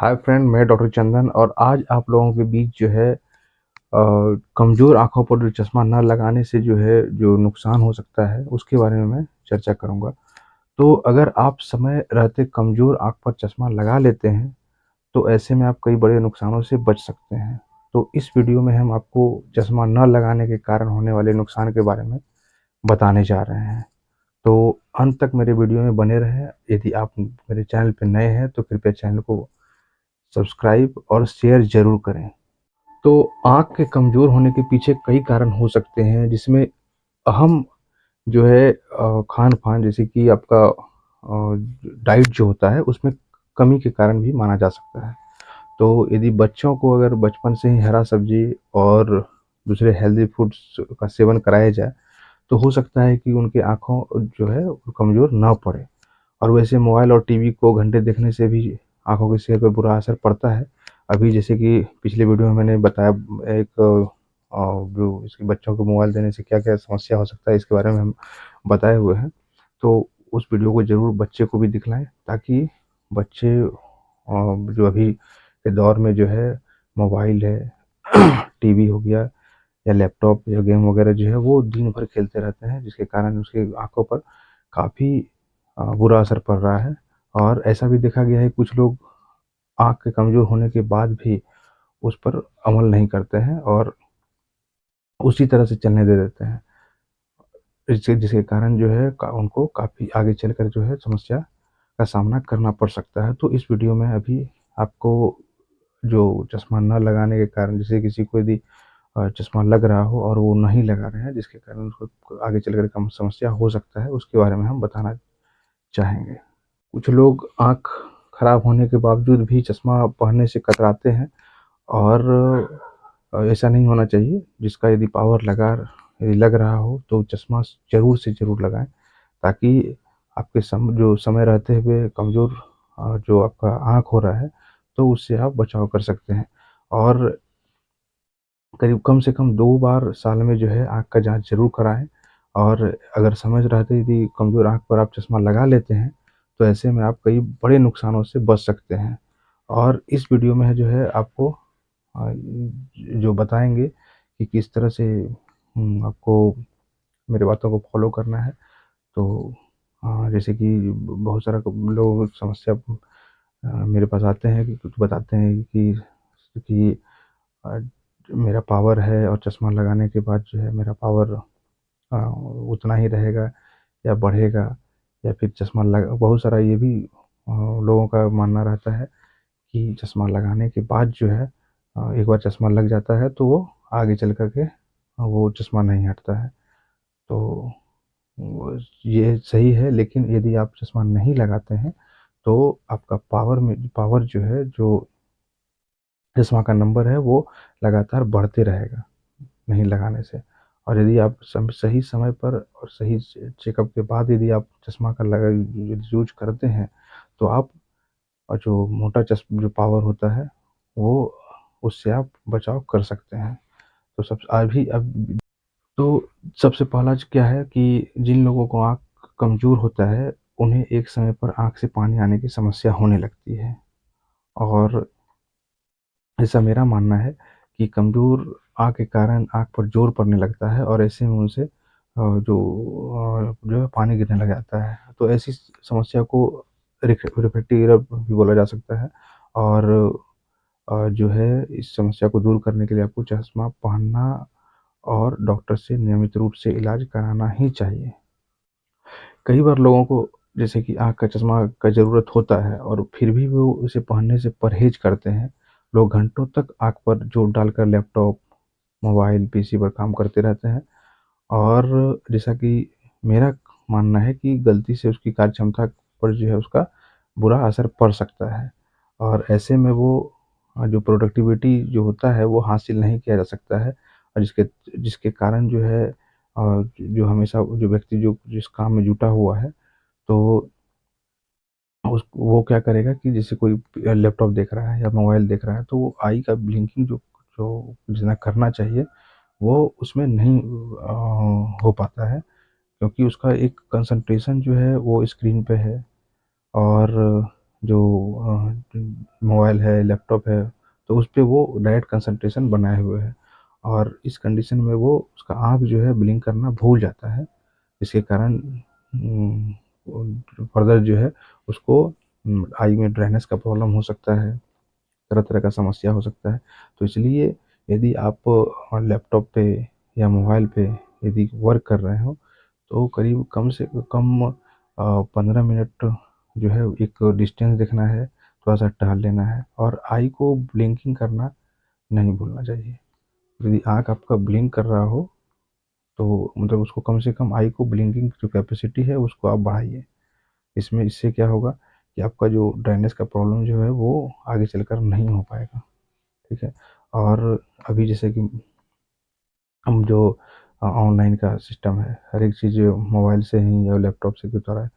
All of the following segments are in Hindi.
हाय फ्रेंड, मैं डॉक्टर चंदन और आज आप लोगों के बीच जो है कमज़ोर आँखों पर जो चश्मा ना लगाने से जो है जो नुकसान हो सकता है उसके बारे में मैं चर्चा करूँगा। तो अगर आप समय रहते कमज़ोर आँख पर चश्मा लगा लेते हैं, तो ऐसे में आप कई बड़े नुकसानों से बच सकते हैं। तो इस वीडियो में हम आपको चश्मा न लगाने के कारण होने वाले नुकसान के बारे में बताने जा रहे हैं। तो अंत तक मेरे वीडियो में बने रहें। यदि आप मेरे चैनल पे नए हैं तो कृपया चैनल को सब्सक्राइब और शेयर ज़रूर करें। तो आँख के कमज़ोर होने के पीछे कई कारण हो सकते हैं, जिसमें अहम जो है खान-पान जैसे कि आपका डाइट जो होता है उसमें कमी के कारण भी माना जा सकता है। तो यदि बच्चों को अगर बचपन से ही हरा सब्ज़ी और दूसरे हेल्दी फूड्स का सेवन कराया जाए, तो हो सकता है कि उनकी आँखों जो है वो कमज़ोर ना पड़े। और वैसे मोबाइल और टीवी को घंटे देखने से भी आँखों की सेहत पर बुरा असर पड़ता है। अभी जैसे कि पिछले वीडियो में मैंने बताया एक जो इसके बच्चों को मोबाइल देने से क्या-क्या समस्या हो सकता है इसके बारे में हम बताए हुए हैं। तो उस वीडियो को ज़रूर बच्चे को भी दिखलाएँ ताकि बच्चे जो अभी के दौर में जो है मोबाइल है, टीवी हो गया या लैपटॉप या गेम वगैरह जो है वो दिन भर खेलते रहते हैं, जिसके कारण उसकी आँखों पर काफ़ी बुरा असर पड़ रहा है। और ऐसा भी देखा गया है कुछ लोग आँख के कमज़ोर होने के बाद भी उस पर अमल नहीं करते हैं और उसी तरह से चलने दे देते हैं। जिसके जिसके कारण जो है उनको काफ़ी आगे चलकर जो है समस्या का सामना करना पड़ सकता है। तो इस वीडियो में अभी आपको जो चश्मा ना लगाने के कारण जैसे किसी को यदि चश्मा लग रहा हो और वो नहीं लगा रहे हैं, जिसके कारण उसको आगे चलकर कम समस्या हो सकता है, उसके बारे में हम बताना चाहेंगे। कुछ लोग आँख खराब होने के बावजूद भी चश्मा पहनने से कतराते हैं और ऐसा नहीं होना चाहिए। जिसका यदि पावर यदि लग रहा हो तो चश्मा ज़रूर से ज़रूर लगाएँ, ताकि आपके जो समय रहते हुए कमज़ोर जो आपका आँख हो रहा है, तो उससे आप बचाव कर सकते हैं। और करीब कम से कम 2 बार साल में जो है आँख का जाँच ज़रूर कराएँ। और अगर समय रहते यदि कमज़ोर आँख पर आप चश्मा लगा लेते हैं, तो ऐसे में आप कई बड़े नुकसानों से बच सकते हैं। और इस वीडियो में जो है आपको जो बताएँगे कि किस तरह से आपको मेरी बातों को फ़ॉलो करना है। तो जैसे कि बहुत सारा लोग समस्या मेरे पास आते हैं कि कुछ बताते हैं कि अ, मेरा पावर है और चश्मा लगाने के बाद जो है मेरा पावर उतना ही रहेगा या बढ़ेगा, या फिर चश्मा लग बहुत सारा ये भी लोगों का मानना रहता है कि चश्मा लगाने के बाद जो है एक बार चश्मा लग जाता है तो वो आगे चल कर के वो चश्मा नहीं हटता है। तो वो ये सही है, लेकिन यदि आप चश्मा नहीं लगाते हैं, तो आपका पावर जो है, जो चश्मा का नंबर है, वो लगातार बढ़ते रहेगा, नहीं लगाने से। और यदि आप सही समय पर और सही चेकअप के बाद यदि आप चश्मा का लगा यूज़ करते हैं, तो आप और जो पावर होता है, वो उससे आप बचाव कर सकते हैं। तो सब अभी अब तो सबसे पहला क्या है कि जिन लोगों को आँख कमज़ोर होता है, उन्हें एक समय पर आँख से पानी आने की समस्या होने लगती है। और ऐसा मेरा मानना है कि कमज़ोर आँख के कारण आँख पर ज़ोर पड़ने लगता है और ऐसे में उनसे जो है पानी गिरने लग जाता है। तो ऐसी समस्या को रिफ्रैक्टिव एरर भी बोला जा सकता है। और जो है इस समस्या को दूर करने के लिए आपको चश्मा पहनना और डॉक्टर से नियमित रूप से इलाज कराना ही चाहिए। कई बार लोगों को जैसे कि आँख का चश्मा का ज़रूरत होता है और फिर भी वो उसे पहनने से परहेज़ करते हैं। लोग घंटों तक आँख पर जोर डालकर लैपटॉप, मोबाइल, पीसी पर काम करते रहते हैं और जैसा कि मेरा मानना है कि गलती से उसकी कार्यक्षमता पर जो है उसका बुरा असर पड़ सकता है। और ऐसे में वो जो प्रोडक्टिविटी जो होता है वो हासिल नहीं किया जा सकता है, और जिसके जिसके कारण जो है जो हमेशा जो व्यक्ति जो जिस काम में जुटा हुआ है, तो उस वो क्या करेगा कि जैसे कोई लैपटॉप देख रहा है या मोबाइल देख रहा है, तो वो आई का ब्लिंकिंग जो जो जितना करना चाहिए, वो उसमें नहीं हो पाता है, क्योंकि उसका एक कंसंट्रेशन जो है वो स्क्रीन पे है। और जो मोबाइल है, लैपटॉप है, तो उस पे वो डायरेक्ट कंसंट्रेशन बनाए हुए है और इस कंडीशन में वो उसका आँख जो है ब्लिंक करना भूल जाता है। इसके कारण फर्दर जो है उसको आई में ड्राइनेस का प्रॉब्लम हो सकता है, तरह-तरह का समस्या हो सकता है। तो इसलिए यदि आप लैपटॉप पे या मोबाइल पे यदि वर्क कर रहे हो, तो करीब कम से कम 15 मिनट जो है एक डिस्टेंस देखना है, थोड़ा-सा टहल लेना है और आई को ब्लिंकिंग करना नहीं भूलना चाहिए। यदि आँख आपका ब्लिंक कर रहा हो, तो मतलब उसको कम से कम आई को ब्लिंकिंग जो कैपेसिटी है उसको आप बढ़ाइए। इससे क्या होगा कि आपका जो ड्राइनेस का प्रॉब्लम जो है वो आगे चलकर नहीं हो पाएगा, ठीक है? और अभी जैसे कि हम जो ऑनलाइन का सिस्टम है, हर एक चीज़ मोबाइल से ही या लैपटॉप से होता है,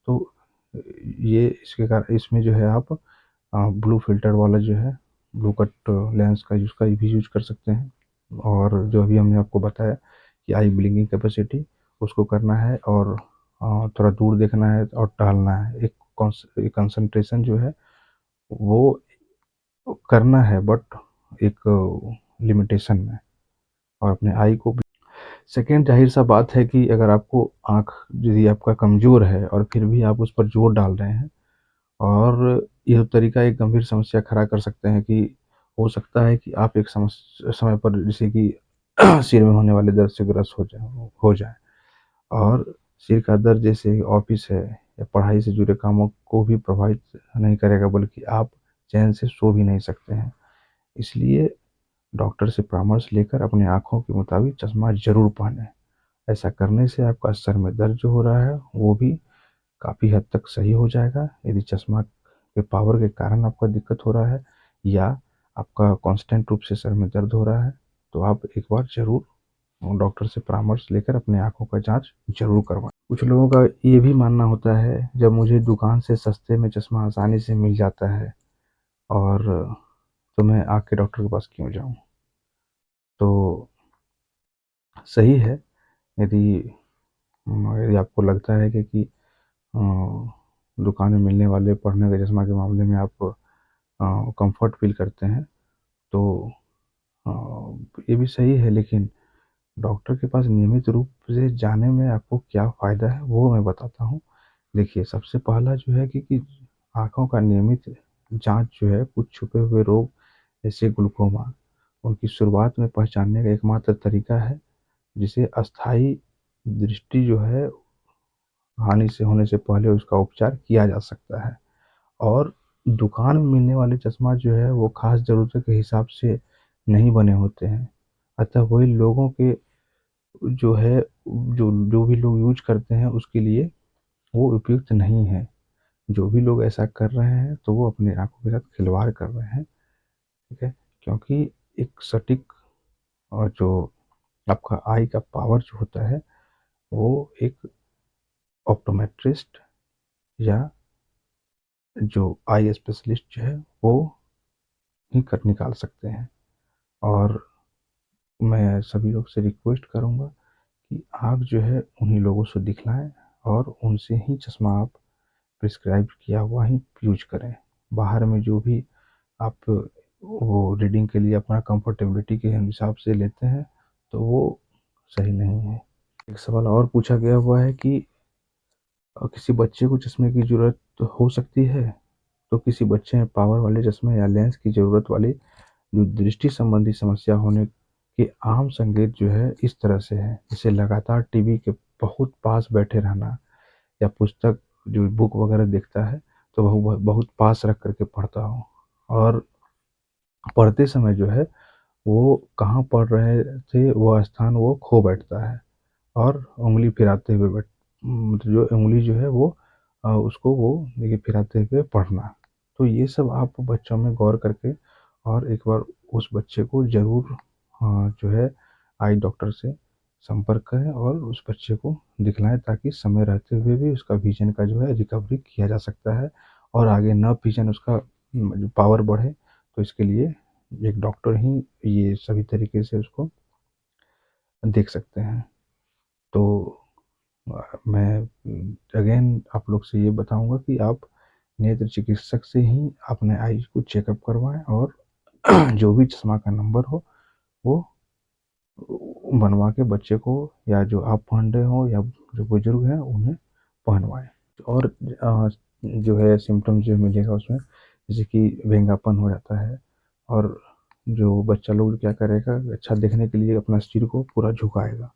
तो ये इसके कारण इसमें जो है आप ब्लू फ़िल्टर वाला जो है, ब्लू कट लेंस का उसका भी यूज़ कर सकते हैं और जो अभी हमने आपको बताया कि आई ब्लिंकिंग कैपेसिटी उसको करना है और थोड़ा दूर देखना है और टहलना है। एक कंसंट्रेशन जो है वो करना है बट एक लिमिटेशन में और अपने आई को सेकंड ज़ाहिर-सा बात है कि अगर आपको आँख यदि आपका कमज़ोर है और फिर भी आप उस पर ज़ोर डाल रहे हैं और यह तरीका एक गंभीर समस्या खड़ा कर सकते हैं कि हो सकता है कि आप एक समय पर जैसे कि सिर में होने वाले दर्द से ग्रस्त हो जाएँ और सिर का दर्द जैसे ऑफ़िस है या पढ़ाई से जुड़े कामों को भी प्रभावित नहीं करेगा बल्कि आप चैन से सो भी नहीं सकते हैं। इसलिए डॉक्टर से परामर्श लेकर अपनी आँखों के मुताबिक चश्मा ज़रूर पहनें। ऐसा करने से आपका सर में दर्द जो हो रहा है वो भी काफ़ी हद तक सही हो जाएगा। यदि चश्मा के पावर के कारण आपको दिक्कत हो रहा है या आपका कांस्टेंट रूप से सर में दर्द हो रहा है, तो आप एक बार ज़रूर डॉक्टर से परामर्श लेकर अपनी आँखों का जाँच ज़रूर करवाएँ। कुछ लोगों का ये भी मानना होता है जब मुझे दुकान से सस्ते में चश्मा आसानी से मिल जाता है और तो मैं आँख के डॉक्टर के पास क्यों जाऊँ? तो सही है यदि यदि आपको लगता है कि दुकान में मिलने वाले पढ़ने के चश्मा के मामले में आप कंफर्ट फील करते हैं तो अ, ये भी सही है लेकिन डॉक्टर के पास नियमित रूप से जाने में आपको क्या फ़ायदा है वो मैं बताता हूँ। देखिए सबसे पहला जो है कि आँखों का नियमित जाँच जो है कुछ छुपे हुए रोग जैसे ग्लूकोमा उनकी शुरुआत में पहचानने का एकमात्र तरीका है जिसे अस्थायी दृष्टि जो है हानि से होने से पहले उसका उपचार किया जा सकता है। और दुकान में मिलने वाले चश्मा जो है वो ख़ास ज़रूरतों के हिसाब से नहीं बने होते हैं। अतः वही लोगों के जो है जो जो भी लोग यूज़ करते हैं उसके लिए वो उपयुक्त नहीं है। जो भी लोग ऐसा कर रहे हैं तो वो अपनी आँखों के साथ खिलवाड़ कर रहे हैं, ठीक है? क्योंकि एक सटीक और जो आपका आई का पावर जो होता है वो एक ऑप्टोमेट्रिस्ट या जो आई स्पेशलिस्ट जो है वो ही कर निकाल सकते हैं। और मैं सभी लोग से रिक्वेस्ट करूँगा कि आप जो है उन्हीं लोगों से दिखलाएँ और उनसे ही चश्मा आप प्रिस्क्राइब किया हुआ ही यूज़ करें। बाहर में जो भी आप वो रीडिंग के लिए अपना कंफर्टेबिलिटी के हिसाब से लेते हैं, तो वो सही नहीं है। एक सवाल और पूछा गया हुआ है कि किसी बच्चे को चश्मे की ज़रूरत हो सकती है? तो किसी बच्चे में पावर वाले चश्मे या लेंस की ज़रूरत वाली जो दृष्टि संबंधी समस्या होने के आम संकेत जो है इस तरह से है, जैसे लगातार टीवी के बहुत पास बैठे रहना या पुस्तक जो बुक वगैरह देखता है तो वह बहुत पास रख करके पढ़ता हो और पढ़ते समय जो है वो कहाँ पढ़ रहे थे वह स्थान वो खो बैठता है और उँगली फिराते हुए मतलब जो उँगली जो है वो उसको वो देखिए फिराते हुए पढ़ना। तो ये सब आप बच्चों में गौर करके और एक बार उस बच्चे को ज़रूर जो है आई डॉक्टर से संपर्क करें और उस बच्चे को दिखलाएँ ताकि समय रहते हुए भी उसका विज़न का जो है रिकवरी किया जा सकता है और आगे ना विज़न उसका जो पावर बढ़े तो इसके लिए एक डॉक्टर ही ये सभी तरीके से उसको देख सकते हैं। तो मैं अगेन आप लोग से ये बताऊँगा कि आप नेत्र चिकित्सक से ही अपने आईज को चेकअप करवाएं और जो भी चश्मा का नंबर हो वो बनवा के बच्चे को, या जो आप पहन रहे हो या जो बुजुर्ग हैं उन्हें पहनवाएं। और जो है सिम्टम जो मिलेगा उसमें, जैसे कि भेंगापन हो जाता है, और जो बच्चा लोग क्या करेगा, अच्छा देखने के लिए अपना सिर को पूरा झुकाएगा,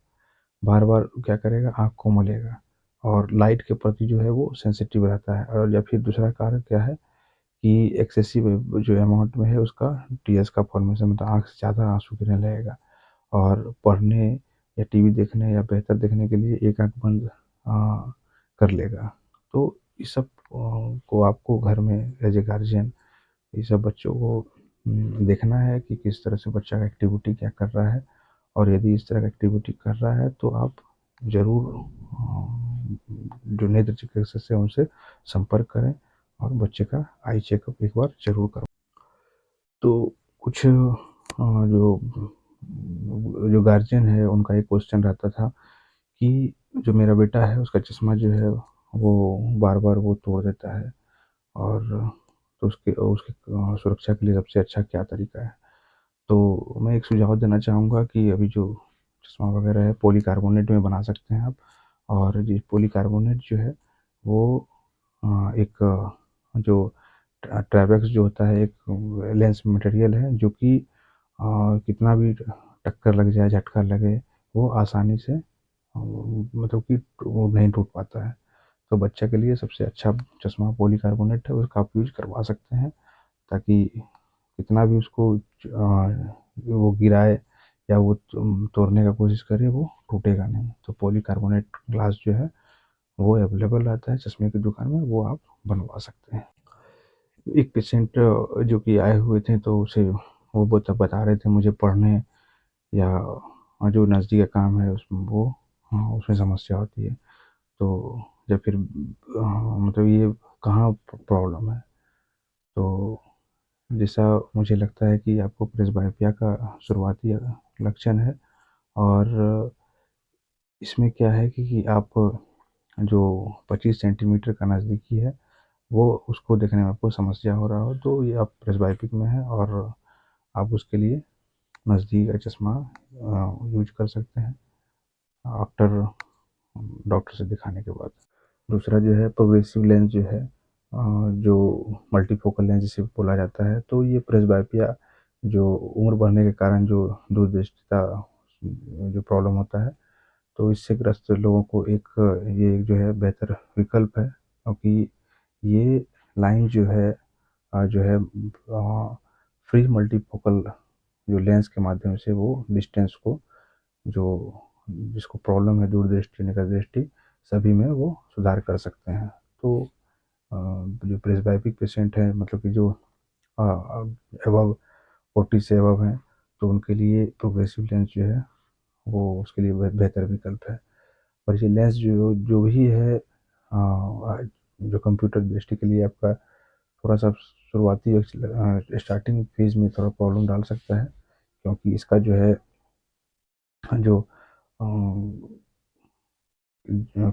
बार बार क्या करेगा, आँख को मलेगा, और लाइट के प्रति जो है वो सेंसिटिव रहता है। और या फिर दूसरा कारण क्या है कि एक्सेसिव जो अमाउंट में है उसका टीएस का फॉर्मेशन, मतलब आँख से ज़्यादा आंसू गिरने लगेगा, और पढ़ने या टीवी देखने या बेहतर देखने के लिए एक आँख बंद कर लेगा। तो इस सब को आपको घर में एज ए गार्जियन ये सब बच्चों को देखना है कि किस तरह से बच्चा का एक्टिविटी क्या कर रहा है, और यदि इस तरह का एक्टिविटी कर रहा है तो आप ज़रूर जो नेत्र चिकित्सक है उनसे संपर्क करें और बच्चे का आई चेकअप एक बार ज़रूर करवाएं। तो कुछ जो जो गार्जियन है उनका एक क्वेश्चन रहता था कि जो मेरा बेटा है उसका चश्मा जो है वो बार बार वो तोड़ देता है, और तो उसके उसकी सुरक्षा के लिए सबसे अच्छा क्या तरीका है। तो मैं एक सुझाव देना चाहूँगा कि अभी जो चश्मा वगैरह है पॉलीकार्बोनेट में बना सकते हैं आप, और ये पॉलीकार्बोनेट जो है वो एक जो ट्रैवेक्स जो होता है एक लेंस मटेरियल है जो कि कितना भी टक्कर लग जाए, झटका लगे, वो आसानी से मतलब कि वो नहीं टूट पाता है। तो बच्चा के लिए सबसे अच्छा चश्मा पॉलीकार्बोनेट है, उसका आप यूज करवा सकते हैं, ताकि कितना भी उसको वो गिराए या वो तोड़ने का कोशिश करे वो टूटेगा नहीं। तो पॉलीकार्बोनेट ग्लास जो है वो अवेलेबल रहता है चश्मे की दुकान में, वो आप बनवा सकते हैं। एक पेशेंट जो कि आए हुए थे तो उसे वो बता रहे थे मुझे पढ़ने या जो नज़दीक का काम है उसमें वो उसमें समस्या होती है। तो या फिर मतलब ये कहाँ प्रॉब्लम है। तो जैसा मुझे लगता है कि आपको प्रेसबायोपिया का शुरुआती लक्षण है, और इसमें क्या है कि आप जो 25 सेंटीमीटर का नज़दीकी है वो उसको देखने में आपको समस्या हो रहा हो तो ये आप प्रेसबायोपिक में है, और आप उसके लिए नज़दीक का चश्मा यूज कर सकते हैं आफ्टर डॉक्टर से दिखाने के बाद। दूसरा जो है प्रोग्रेसिव लेंस जो है जो मल्टीफोकल लेंस जिसे बोला जाता है, तो ये प्रेसबायोपिया जो उम्र बढ़ने के कारण जो दूरदृष्टिता जो प्रॉब्लम होता है, तो इससे ग्रस्त लोगों को एक ये जो है बेहतर विकल्प है, क्योंकि ये लाइन जो है फ्री मल्टीफोकल जो लेंस के माध्यम से वो डिस्टेंस को जो जिसको प्रॉब्लम है दूरदृष्टि निकट दृष्टि सभी में वो सुधार कर सकते हैं। तो जो प्रेसबायोपिक पेशेंट हैं, मतलब कि जो अबव 40 से अबव हैं, तो उनके लिए प्रोग्रेसिव लेंस जो है वो उसके लिए बेहतर विकल्प है। और ये लेंस जो जो भी है जो कंप्यूटर दृष्टि के लिए आपका थोड़ा सा शुरुआती स्टार्टिंग फेज में थोड़ा प्रॉब्लम डाल सकता है, क्योंकि इसका जो है जो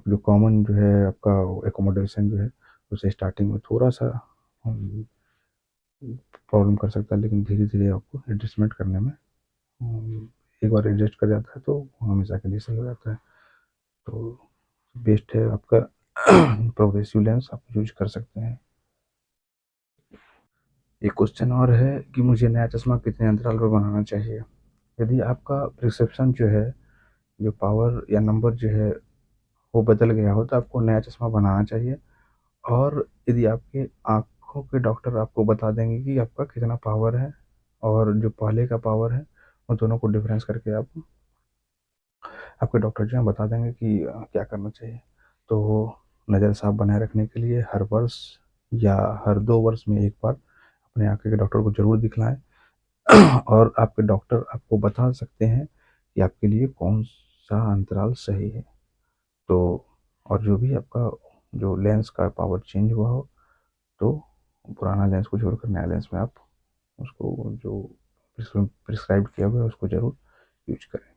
जो कॉमन जो है आपका एकोमोडेशन जो है उसे स्टार्टिंग में थोड़ा सा प्रॉब्लम कर सकता है, लेकिन धीरे धीरे आपको एडजस्टमेंट करने में एक बार एडजस्ट कर जाता है तो हमेशा के लिए सही हो जाता है। तो बेस्ट है आपका प्रोग्रेसिव लेंस आप यूज कर सकते हैं। एक क्वेश्चन और है कि मुझे नया चश्मा कितने अंतराल पर बनाना चाहिए। यदि आपका प्रिस्क्रिप्शन जो है जो पावर या नंबर जो है वो बदल गया हो तो आपको नया चश्मा बनाना चाहिए, और यदि आपके आँखों के डॉक्टर आपको बता देंगे कि आपका कितना पावर है और जो पहले का पावर है, उन दोनों को डिफरेंस करके आप आपके डॉक्टर जो है बता देंगे कि क्या करना चाहिए। तो नज़र साफ बनाए रखने के लिए हर वर्ष या हर 2 वर्ष में एक बार अपने आँखों के डॉक्टर को ज़रूर दिखलाएँ और आपके डॉक्टर आपको बता सकते हैं कि आपके लिए कौन-सा अंतराल सही है। तो और जो भी आपका जो लेंस का पावर चेंज हुआ हो, तो पुराना लेंस को छोड़कर नया लेंस में आप उसको जो प्रिस्क्राइब किया हुआ है उसको ज़रूर यूज करें।